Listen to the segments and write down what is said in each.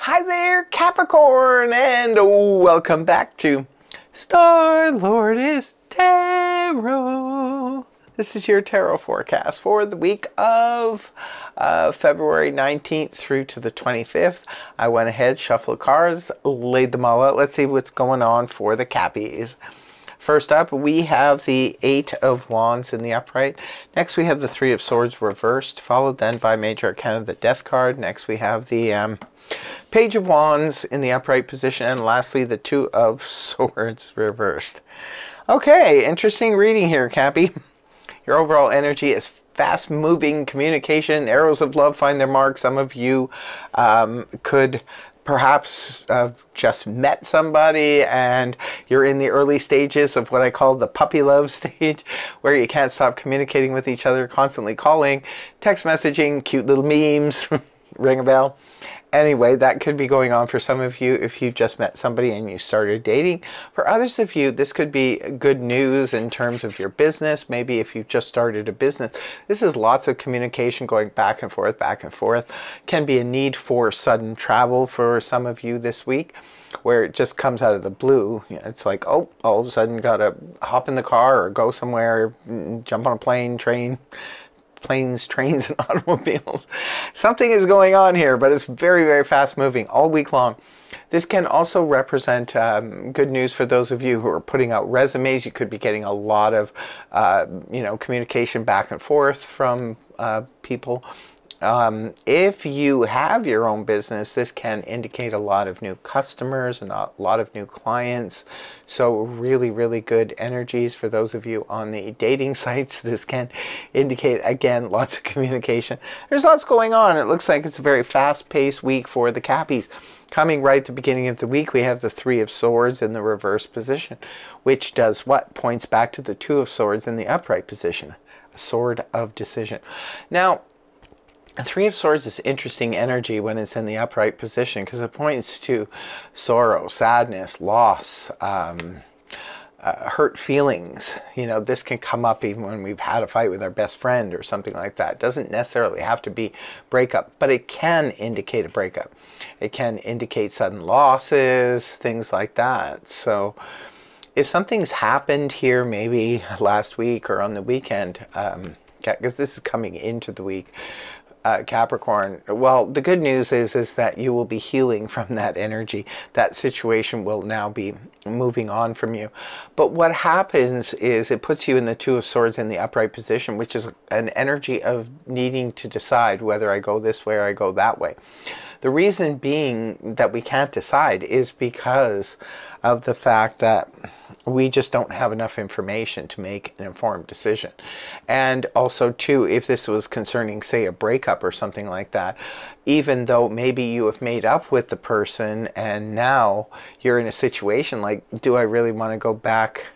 Hi there, Capricorn, and welcome back to Star-Lord's Tarot. This is your tarot forecast for the week of February 19th through to the 25th. I went ahead, shuffled cards, laid them all out. Let's see what's going on for the Cappies. First up, we have the Eight of Wands in the upright. Next, we have the Three of Swords reversed, followed then by Major Arcana, the Death card. Next, we have the Page of Wands in the upright position. And lastly, the Two of Swords reversed. Okay, interesting reading here, Cappy. Your overall energy is fast-moving communication. Arrows of love find their mark. Some of you could perhaps just met somebody and you're in the early stages of what I call the puppy love stage, where you can't stop communicating with each other, constantly calling, text messaging, cute little memes. Ring a bell? Anyway, that could be going on for some of you if you just met somebody and you started dating. For others of you, this could be good news in terms of your business. Maybe if you've just started a business. This is lots of communication going back and forth, back and forth. Can be a need for sudden travel for some of you this week, where it just comes out of the blue. It's like, oh, all of a sudden gotta hop in the car or go somewhere, jump on a plane, trains, trains, and automobiles. Something is going on here, but it's very, very fast moving all week long. This can also represent good news for those of you who are putting out resumes. You could be getting a lot of, communication back and forth from people. If you have your own business, this can indicate a lot of new customers and a lot of new clients. So really, really good energies for those of you on the dating sites. This can indicate, again, lots of communication. There's lots going on. It looks like it's a very fast-paced week for the Cappies. Coming right at the beginning of the week, we have the Three of Swords in the reverse position, which does what? Points back to the Two of Swords in the upright position. A sword of decision. Now, the Three of Swords is interesting energy when it's in the upright position, because it points to sorrow, sadness, loss, hurt feelings. You know, this can come up even when we've had a fight with our best friend or something like that. It doesn't necessarily have to be breakup, but it can indicate a breakup. It can indicate sudden losses, things like that. So if something's happened here maybe last week or on the weekend, because this is coming into the week, Capricorn, well, the good news is that you will be healing from that energy. That situation will now be moving on from you. But what happens is it puts you in the Two of Swords in the upright position, which is an energy of needing to decide whether I go this way or I go that way. The reason being that we can't decide is because of the fact that we just don't have enough information to make an informed decision. And also, too, if this was concerning, say, a breakup or something like that, even though maybe you have made up with the person and now you're in a situation like, do I really want to go back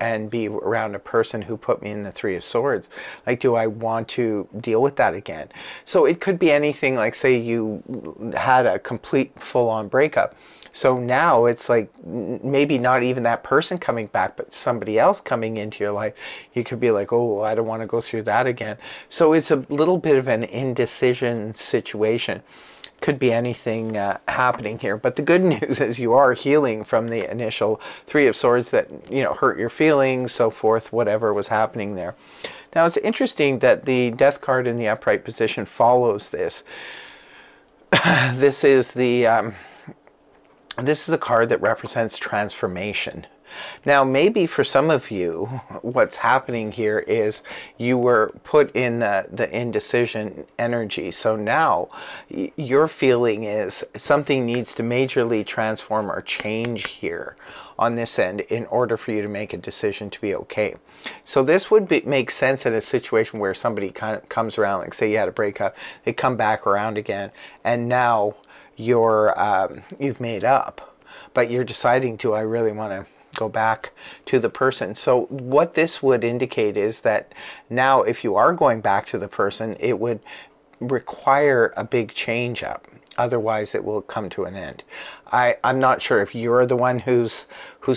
and be around a person who put me in the Three of Swords? Like, do I want to deal with that again? So it could be anything like, say you had a complete full-on breakup. So now it's like maybe not even that person coming back, but somebody else coming into your life. You could be like, oh, I don't want to go through that again. So it's a little bit of an indecision situation. Could be anything happening here. But the good news is you are healing from the initial Three of Swords that, you know, hurt your feelings, so forth, whatever was happening there. Now, it's interesting that the Death card in the upright position follows this. This is the card that represents transformation. Now, maybe for some of you, what's happening here is you were put in the indecision energy. So now your feeling is something needs to majorly transform or change here on this end in order for you to make a decision to be okay. So this would make sense in a situation where somebody kind of comes around, like say you had a breakup, they come back around again, and now you've made up, but you're deciding, do I really want to go back to the person? So what this would indicate is that now if you are going back to the person, it would require a big change up. Otherwise it will come to an end. I'm not sure if you're the one who's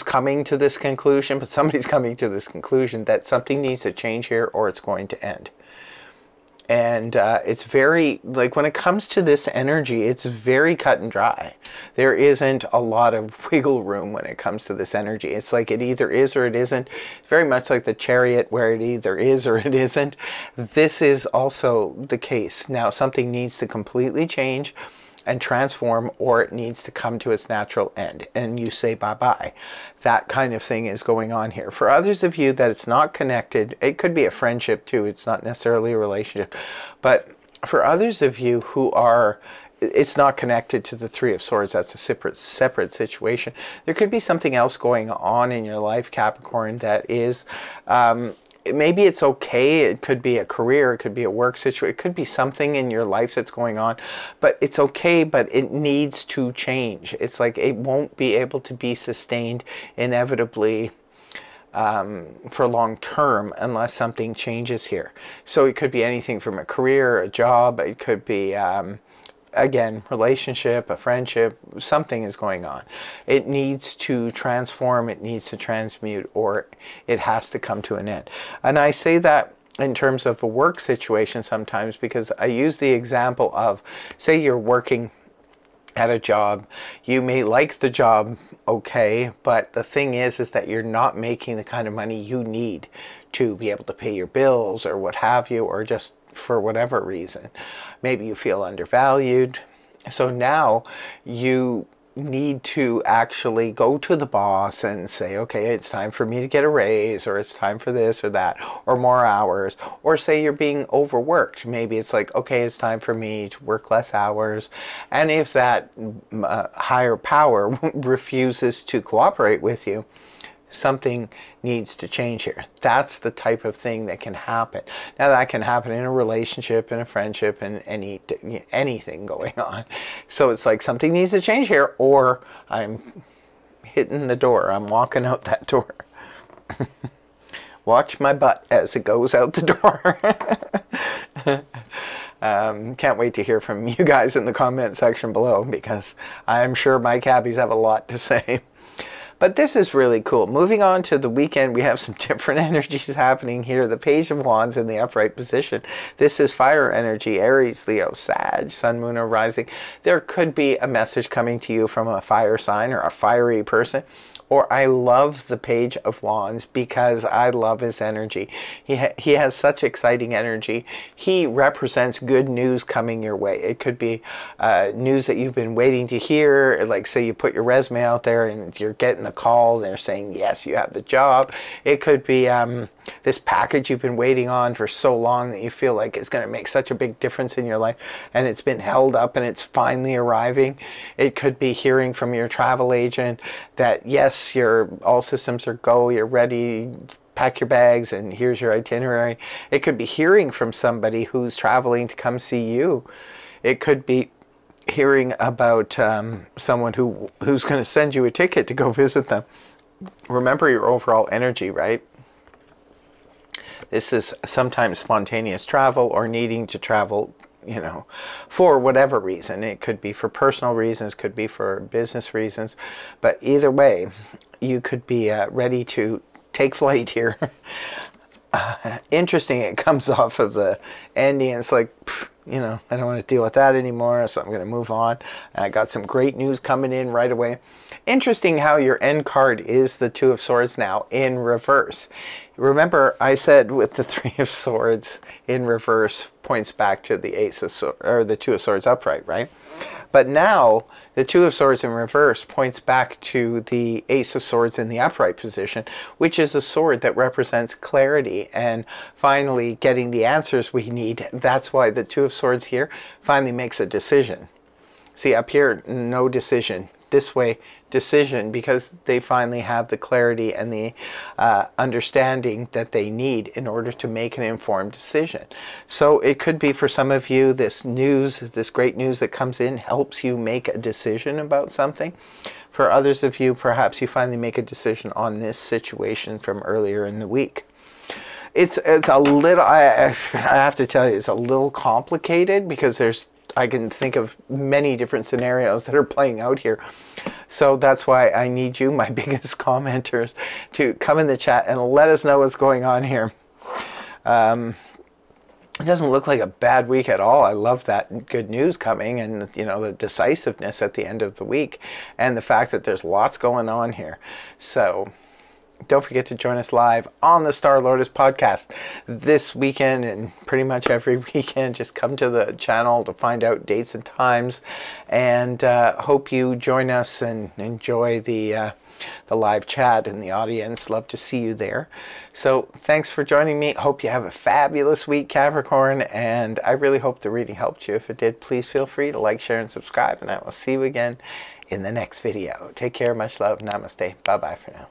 coming to this conclusion, but somebody's coming to this conclusion that something needs to change here or it's going to end. And it's very, like, when it comes to this energy, it's very cut and dry. There isn't a lot of wiggle room when it comes to this energy. It's like it either is or it isn't. It's very much like the Chariot, where it either is or it isn't. This is also the case. Now, something needs to completely change and transform, or it needs to come to its natural end, and you say bye-bye. That kind of thing is going on here. For others of you that it's not connected, it could be a friendship too, it's not necessarily a relationship, but for others of you who are, it's not connected to the Three of Swords, that's a separate situation. There could be something else going on in your life, Capricorn, that is maybe it's okay. It could be a career, it could be a work situation, it could be something in your life that's going on, but it's okay, but it needs to change. It's like it won't be able to be sustained inevitably for long term unless something changes here. So it could be anything from a career, a job, it could be again, relationship, a friendship, something is going on. It needs to transform, it needs to transmute, or it has to come to an end. And I say that in terms of a work situation sometimes because I use the example of, say you're working at a job, you may like the job okay, but the thing is that you're not making the kind of money you need to be able to pay your bills or what have you, or just for whatever reason. Maybe you feel undervalued. So now you need to actually go to the boss and say, okay, it's time for me to get a raise, or it's time for this or that, or more hours. Or say you're being overworked. Maybe it's like, okay, it's time for me to work less hours. And if that higher power refuses to cooperate with you, something needs to change here. That's the type of thing that can happen. Now that can happen in a relationship, in a friendship, in anything going on. So it's like something needs to change here, or I'm hitting the door. I'm walking out that door. Watch my butt as it goes out the door. Can't wait to hear from you guys in the comment section below, because I'm sure my cabbies have a lot to say. But this is really cool. Moving on to the weekend, we have some different energies happening here. The Page of Wands in the upright position. This is fire energy, Aries, Leo, Sag, Sun, Moon, or Rising. There could be a message coming to you from a fire sign or a fiery person. Or I love the Page of Wands because I love his energy. He has such exciting energy. He represents good news coming your way. It could be news that you've been waiting to hear. Like say you put your resume out there and you're getting a call and they're saying, yes, you have the job. It could be this package you've been waiting on for so long that you feel like it's going to make such a big difference in your life, and it's been held up and it's finally arriving. It could be hearing from your travel agent that, yes, all systems are go, you're ready, pack your bags, and here's your itinerary. It could be hearing from somebody who's traveling to come see you. It could be hearing about someone who's going to send you a ticket to go visit them. Remember your overall energy, right? This is sometimes spontaneous travel or needing to travel, you know, for whatever reason. It could be for personal reasons, could be for business reasons, but either way, you could be ready to take flight here. Interesting, it comes off of the ending, and it's like, you know, I don't want to deal with that anymore, so I'm going to move on. And I got some great news coming in right away. Interesting how your end card is the Two of Swords now in reverse. Remember, I said with the Three of Swords in reverse points back to the Ace of Swords, or the Two of Swords upright, right? But now the Two of Swords in reverse points back to the Ace of Swords in the upright position, which is a sword that represents clarity and finally getting the answers we need. That's why the Two of Swords here finally makes a decision. See, up here, no decision. This way, decision, because they finally have the clarity and the understanding that they need in order to make an informed decision. So it could be for some of you, this news, this great news that comes in helps you make a decision about something. For others of you, perhaps you finally make a decision on this situation from earlier in the week. It's a little, I have to tell you, it's a little complicated because I can think of many different scenarios that are playing out here. So that's why I need you, my biggest commenters, to come in the chat and let us know what's going on here. it doesn't look like a bad week at all. I love that good news coming, and you know, the decisiveness at the end of the week, and the fact that there's lots going on here. So don't forget to join us live on the Star Lotus podcast this weekend and pretty much every weekend. Just come to the channel to find out dates and times, and hope you join us and enjoy the live chat and the audience. Love to see you there. So thanks for joining me. Hope you have a fabulous week, Capricorn, and I really hope the reading helped you. If it did, please feel free to like, share, and subscribe, and I will see you again in the next video. Take care, much love, namaste, bye-bye for now.